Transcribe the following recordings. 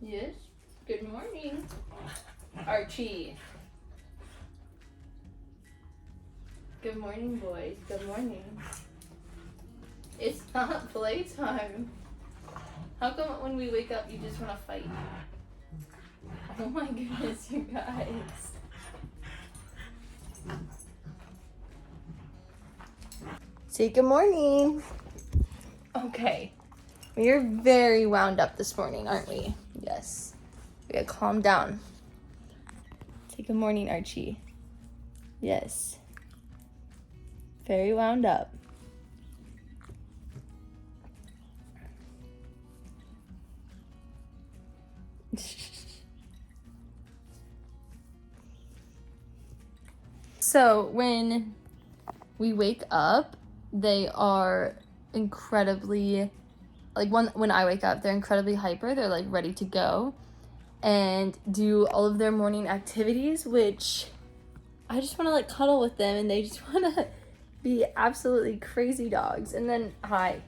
Yes. Good morning, Archie. Good morning, boys. Good morning. It's not playtime. How come when we wake up you just want to fight? Oh my goodness, you guys. Say good morning. Okay. We are very wound up this morning, aren't we? Yes. We gotta calm down. Say good morning, Archie. Yes. Very wound up. So when we wake up, they are incredibly, like when I wake up, they're incredibly hyper. They're like ready to go and do all of their morning activities, which I just want to like cuddle with them, and they just want to be absolutely crazy dogs. And then hi.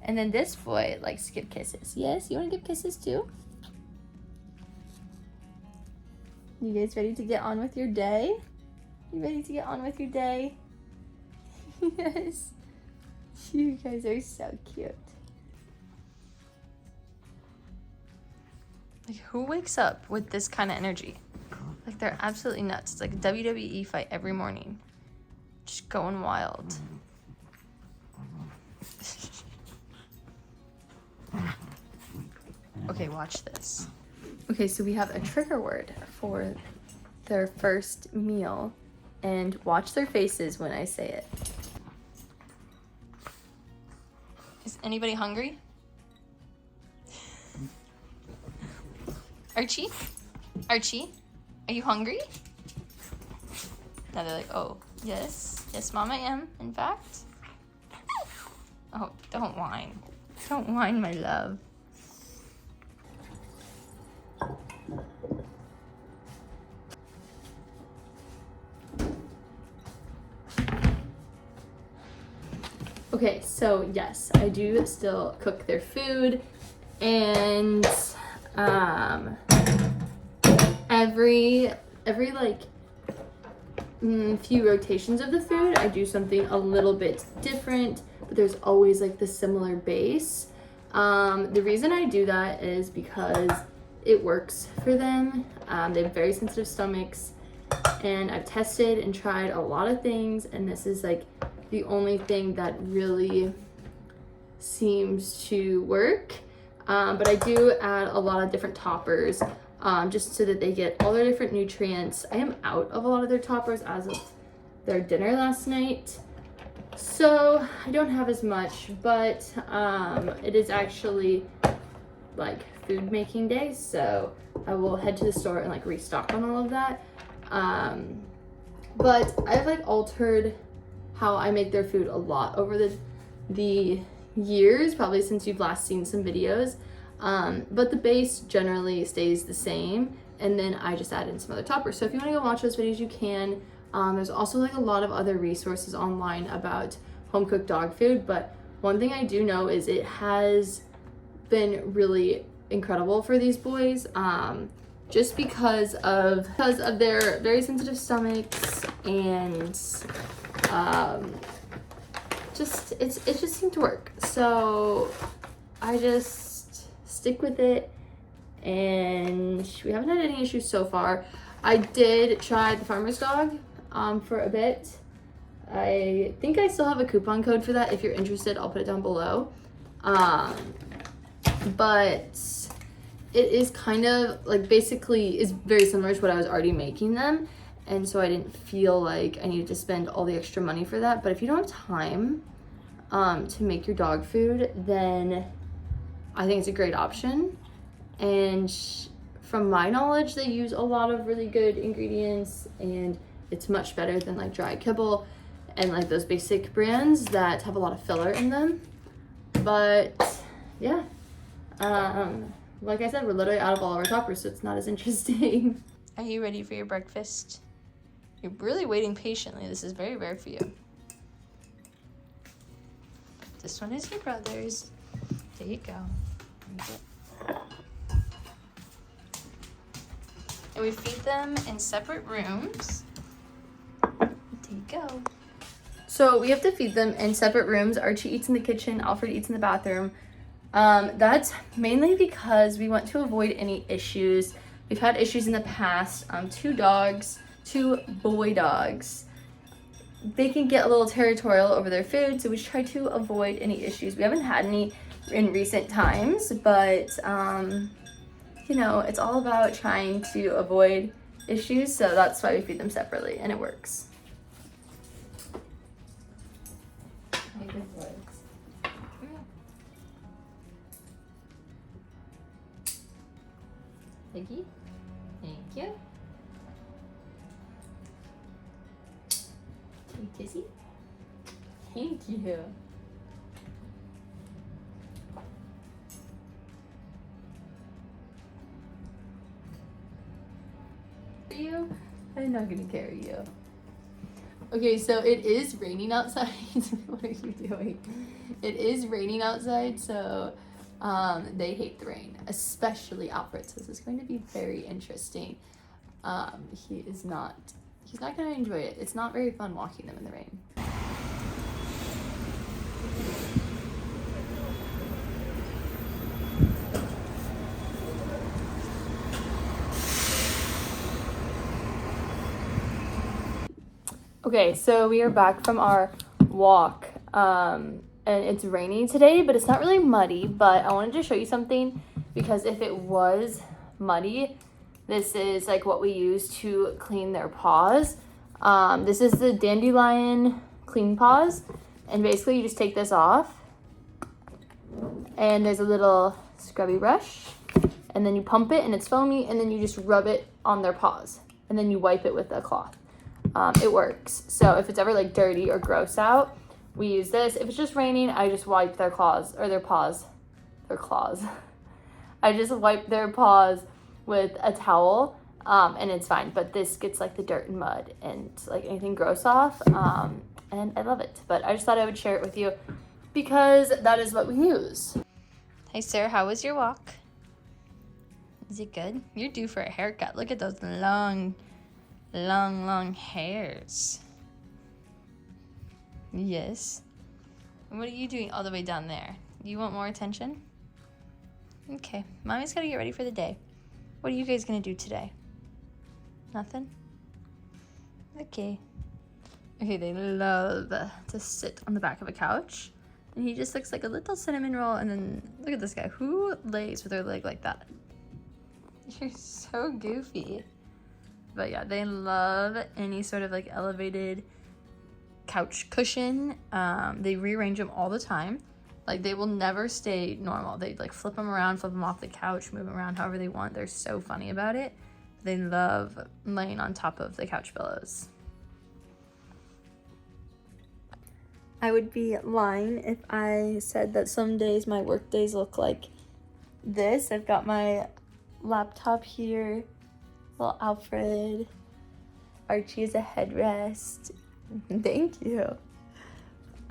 And then this boy likes to give kisses. Yes, you want to give kisses too? You guys ready to get on with your day? You ready to get on with your day? Yes. You guys are so cute. Like, who wakes up with this kind of energy? Like, they're absolutely nuts. It's like a WWE fight every morning. Just going wild. Okay, watch this. Okay, so we have a trigger word for their first meal. And watch their faces when I say it. Is anybody hungry? Archie? Archie? Are you hungry? Now they're like, oh, yes. Yes, Mom, I am, in fact. Oh, don't whine. Don't whine, my love. Okay, so yes, I do still cook their food, and every like few rotations of the food, I do something a little bit different, but there's always like the similar base. The reason I do that is because it works for them. They have very sensitive stomachs, and I've tested and tried a lot of things, and this is like the only thing that really seems to work. But I do add a lot of different toppers, just so that they get all their different nutrients. I am out of a lot of their toppers as of their dinner last night, so I don't have as much, but it is actually like food making day, so I will head to the store and like restock on all of that. But I've like altered how I make their food a lot over the years, probably since you've last seen some videos. But the base generally stays the same, and then I just add in some other toppers. So if you want to go watch those videos, you can. There's also like a lot of other resources online about home cooked dog food, but one thing I do know is it has been really incredible for these boys, just because of their very sensitive stomachs, and it just seemed to work. So I just stick with it, and we haven't had any issues so far. I did try the farmer's dog for a bit. I think I still have a coupon code for that. If you're interested, I'll put it down below. But it is kind of like, basically is very similar to what I was already making them, and so I didn't feel like I needed to spend all the extra money for that. But if you don't have time to make your dog food, then I think it's a great option. And from my knowledge, they use a lot of really good ingredients, and it's much better than like dry kibble and like those basic brands that have a lot of filler in them. But yeah, like I said, we're literally out of all of our toppers, so it's not as interesting. Are you ready for your breakfast? You're really waiting patiently. This is very rare for you. This one is your brother's. There you go. So we feed them in separate rooms. There you go. So we have to feed them in separate rooms. Archie eats in the kitchen, Alfred eats in the bathroom. That's mainly because we want to avoid any issues. We've had issues in the past. Two boy dogs. They can get a little territorial over their food, so we try to avoid any issues. We haven't had any in recent times, but you know, it's all about trying to avoid issues, so that's why we feed them separately, and it works. Piggy, thank you. Kissy, thank you. You? I'm not gonna carry you. Okay, so it is raining outside. What are you doing? It is raining outside, so they hate the rain, especially Alfred. So this is going to be very interesting. He's not gonna enjoy it. It's not very fun walking them in the rain. Okay, so we are back from our walk, and it's raining today, but it's not really muddy, but I wanted to show you something, because if it was muddy, this is like what we use to clean their paws. This is the Dandelion Clean Paws, and basically you just take this off, and there's a little scrubby brush, and then you pump it, and it's foamy, and then you just rub it on their paws, and then you wipe it with a cloth. It works. So if it's ever like dirty or gross out, we use this. If it's just raining, I just wipe their claws, or their paws, their claws. I just wipe their paws with a towel, and it's fine. But this gets like the dirt and mud and like anything gross off, and I love it. But I just thought I would share it with you because that is what we use. Hey Sarah, how was your walk? Is it good? You're due for a haircut. Look at those long hairs. Yes. And what are you doing all the way down there? You want more attention? Okay, mommy's gotta get ready for the day. What are you guys gonna do today? Nothing? Okay. Okay, they love to sit on the back of a couch. And he just looks like a little cinnamon roll, and then look at this guy. Who lays with their leg like that? You're so goofy. But yeah, they love any sort of like elevated couch cushion. They rearrange them all the time. Like they will never stay normal. They like flip them around, flip them off the couch, move them around however they want. They're so funny about it. They love laying on top of the couch pillows. I would be lying if I said that some days my work days look like this. I've got my laptop here. Little Alfred. Archie is a headrest. Thank you.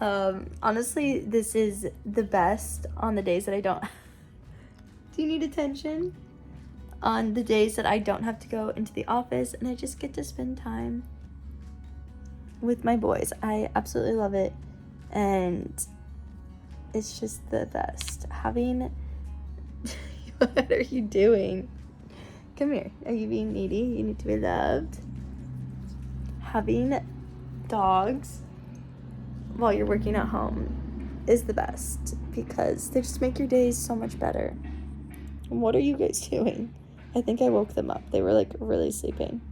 Honestly, this is the best on the days that I don't. Do you need attention? On the days that I don't have to go into the office and I just get to spend time with my boys. I absolutely love it. And it's just the best. Having. What are you doing? Come here. Are you being needy? You need to be loved. Having dogs while you're working at home is the best because they just make your days so much better. What are you guys doing? I think I woke them up. They were like really sleeping.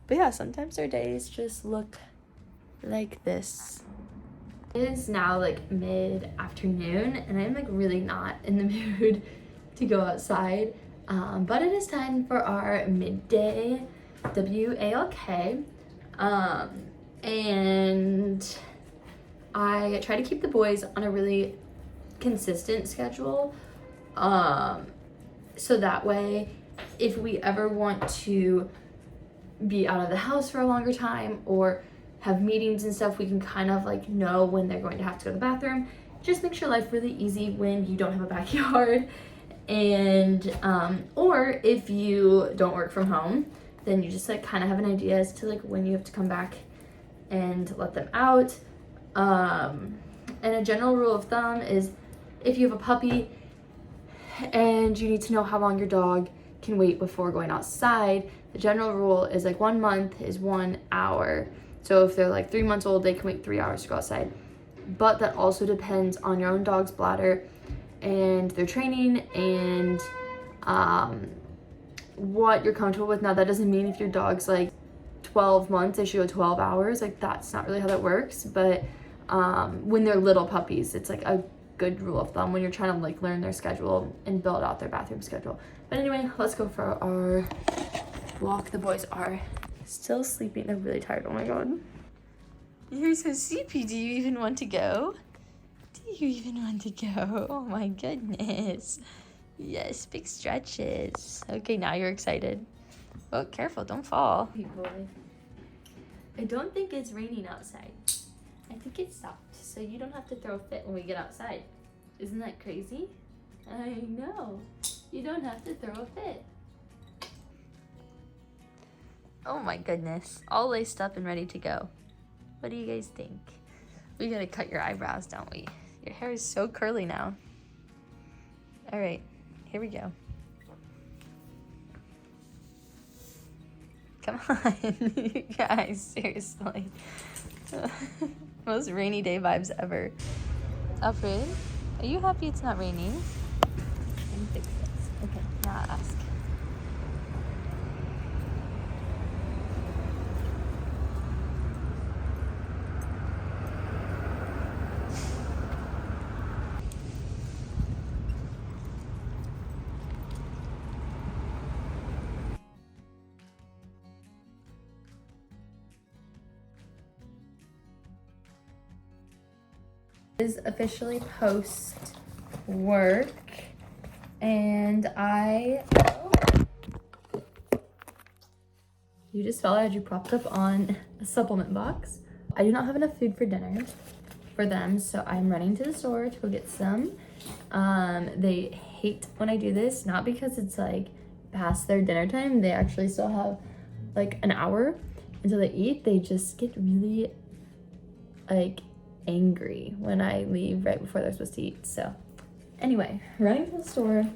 But yeah, sometimes our days just look like this. It is now like mid-afternoon and I'm like really not in the mood to go outside, but it is time for our midday WALK, and I try to keep the boys on a really consistent schedule, so that way if we ever want to be out of the house for a longer time or have meetings and stuff, we can kind of like know when they're going to have to go to the bathroom. Just makes your life really easy when you don't have a backyard And or if you don't work from home, then you just like kind of have an idea as to like when you have to come back and let them out. And a general rule of thumb is if you have a puppy and you need to know how long your dog can wait before going outside, the general rule is like 1 month is 1 hour. So if they're like 3 months old, they can wait 3 hours to go outside. But that also depends on your own dog's bladder and their training and what you're comfortable with. Now that doesn't mean if your dog's like 12 months they should go 12 hours, like that's not really how that works. But when they're little puppies, it's like a good rule of thumb when you're trying to like learn their schedule and build out their bathroom schedule. But anyway, let's go for our walk. The boys are still sleeping. They're really tired. Oh my god, you're so sleepy. Do you even want to go? Do you even want to go? Oh my goodness. Yes, big stretches. Okay, now you're excited. Oh, careful, don't fall. Hey boy, I don't think it's raining outside. I think it stopped, so you don't have to throw a fit when we get outside. Isn't that crazy? I know. You don't have to throw a fit. Oh my goodness, all laced up and ready to go. What do you guys think? We gotta cut your eyebrows, don't we? Your hair is so curly now. All right, here we go. Come on, you guys, seriously. Most rainy day vibes ever. Alfred, are you happy it's not raining? Let me fix this. Okay, now ask. Is officially post work and you just fell out. You propped up on a supplement box. I do not have enough food for dinner for them, so I'm running to the store to go get some. They hate when I do this, not because it's like past their dinner time. They actually still have like an hour until they eat. They just get really like angry when I leave right before they're supposed to eat. So anyway, running to the store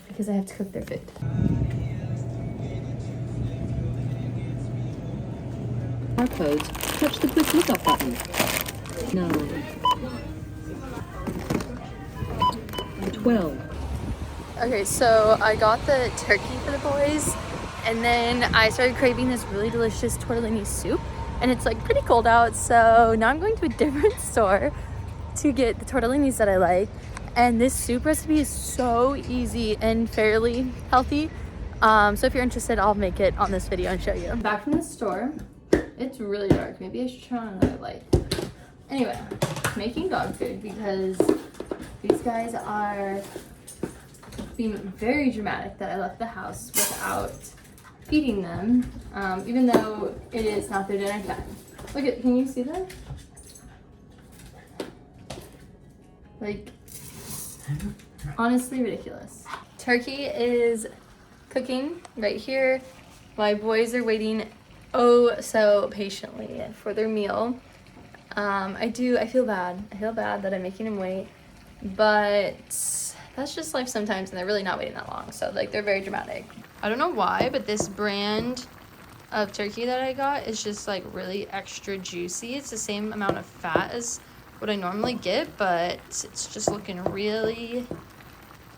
because I have to cook their food. Barcodes. Touch the quick lookup button. 9. 12. Okay, so I got the turkey for the boys, and then I started craving this really delicious tortellini soup, and it's like pretty cold out, so now I'm going to a different store to get the tortellinis that I like. And this soup recipe is so easy and fairly healthy. So if you're interested, I'll make it on this video and show you. I'm back from the store. It's really dark. Maybe I should turn on another light. Anyway, making dog food because these guys are being very dramatic that I left the house without feeding them, even though it is not their dinner time. Look at, can you see that? Like, honestly ridiculous. Turkey is cooking right here. My boys are waiting oh so patiently for their meal. I feel bad. I feel bad that I'm making them wait, but that's just life sometimes, and they're really not waiting that long. So like, they're very dramatic. I don't know why, but this brand of turkey that I got is just like really extra juicy. It's the same amount of fat as what I normally get, but it's just looking really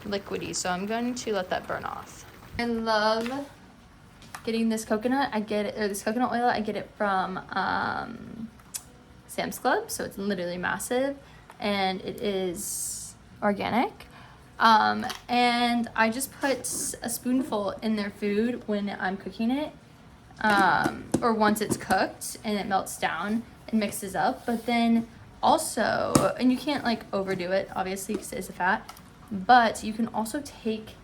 liquidy. So I'm going to let that burn off. I love getting this coconut. This coconut oil. I get it from Sam's Club. So it's literally massive, and it is organic. And I just put a spoonful in their food when I'm cooking it, or once it's cooked and it melts down and mixes up. But then also, and you can't like overdo it, obviously, because it's a fat, but you can also take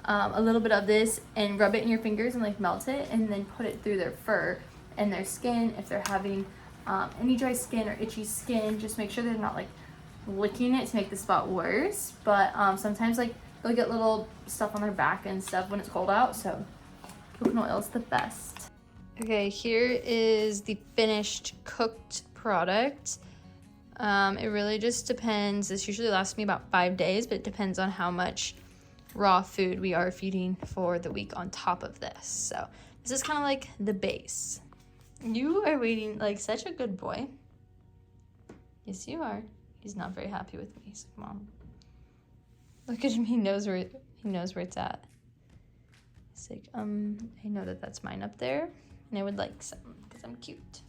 a little bit of this and rub it in your fingers and like melt it, and then put it through their fur and their skin. If they're having any dry skin or itchy skin, just make sure they're not like licking it to make the spot worse. But sometimes like they'll get little stuff on their back and stuff when it's cold out, so coconut oil is the best. Okay, here is the finished cooked product. It really just depends. This usually lasts me about 5 days, but it depends on how much raw food we are feeding for the week on top of this. So this is kind of like the base. You are waiting like such a good boy. Yes, you are. He's not very happy with me. He's like, Mom, look at him. He knows where it's at. He's like, I know that that's mine up there, and I would like some because I'm cute.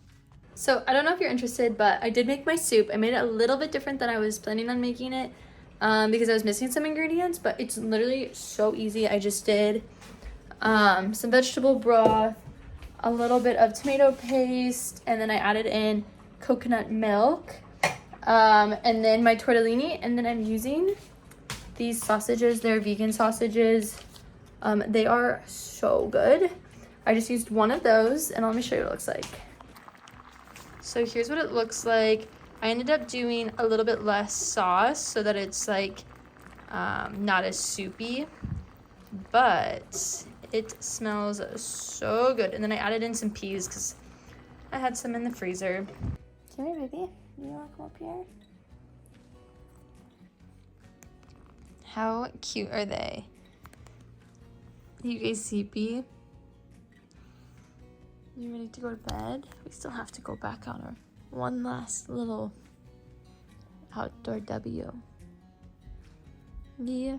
So I don't know if you're interested, but I did make my soup. I made it a little bit different than I was planning on making it because I was missing some ingredients, but it's literally so easy. I just did some vegetable broth, a little bit of tomato paste, and then I added in coconut milk, and then my tortellini, and then I'm using these sausages. They're vegan sausages. They are so good. I just used one of those, and let me show you what it looks like. So here's what it looks like. I ended up doing a little bit less sauce so that it's like not as soupy, but it smells so good. And then I added in some peas because I had some in the freezer. Come here, baby. You want to come up here? How cute are they? You guys sleepy? You ready to go to bed? We still have to go back on our one last little outdoor W. Yeah.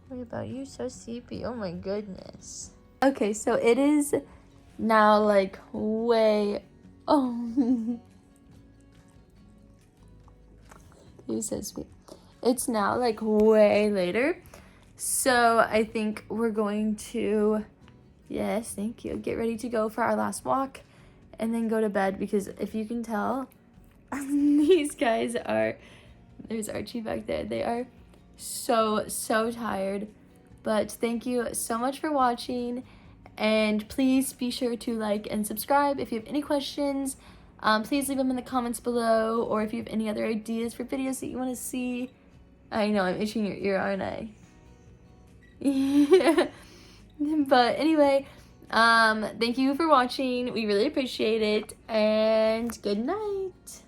What about you? So sleepy. Oh my goodness. Okay, so it is now like way... Oh. You're so sweet. It's now like way later. So I think we're going to... Yes, thank you. Get ready to go for our last walk and then go to bed because if you can tell, these guys are, there's Archie back there. They are so tired. But thank you so much for watching, and please be sure to like and subscribe. If you have any questions, please leave them in the comments below, or if you have any other ideas for videos that you want to see. I know I'm itching your ear, aren't I? Yeah. But anyway, thank you for watching. We really appreciate it, and good night.